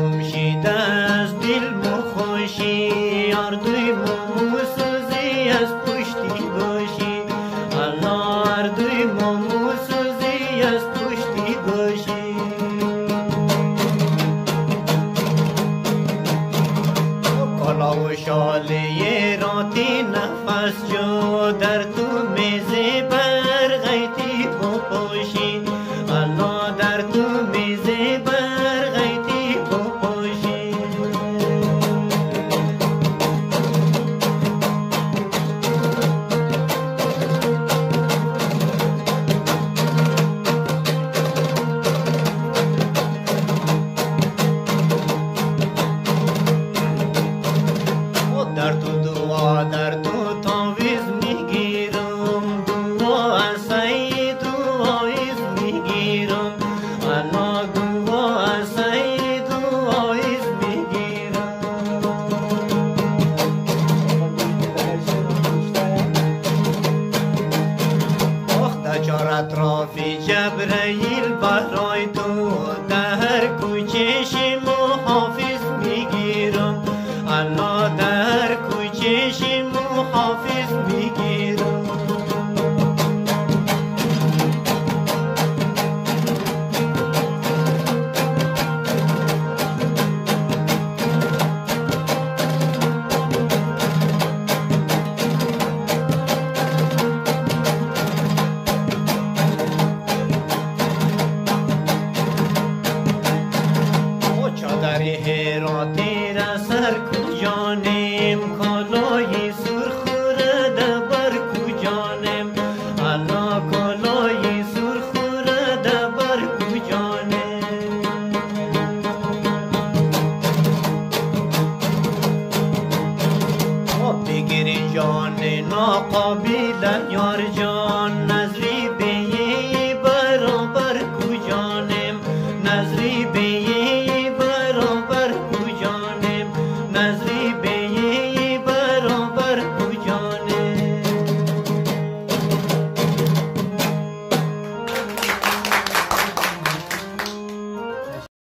جمشید از دل مخوشی اردوی موسوزی از پشتی گوشی الله اردوی موسوزی از پشتی گوشی کالا و شاله راتی نفس جو در تو میزه برغیتی بپوشی الله در تو میزه برغیتی بپوشی در تو دعا در تو تاویز میگیرم دعا از سعی دعایز میگیرم الله دعا از سعی دعایز میگیرم وقت چار اطرافی جبرائیل برای تو در کوچش محافظ میگیرم الله در کوچش محافظ میگیرم چادر هراتی را سر کجانیم کالای سرخوره دبر کجانیم الله کالای سرخوره دبر کجانیم بگیری جان ناقابل یار جان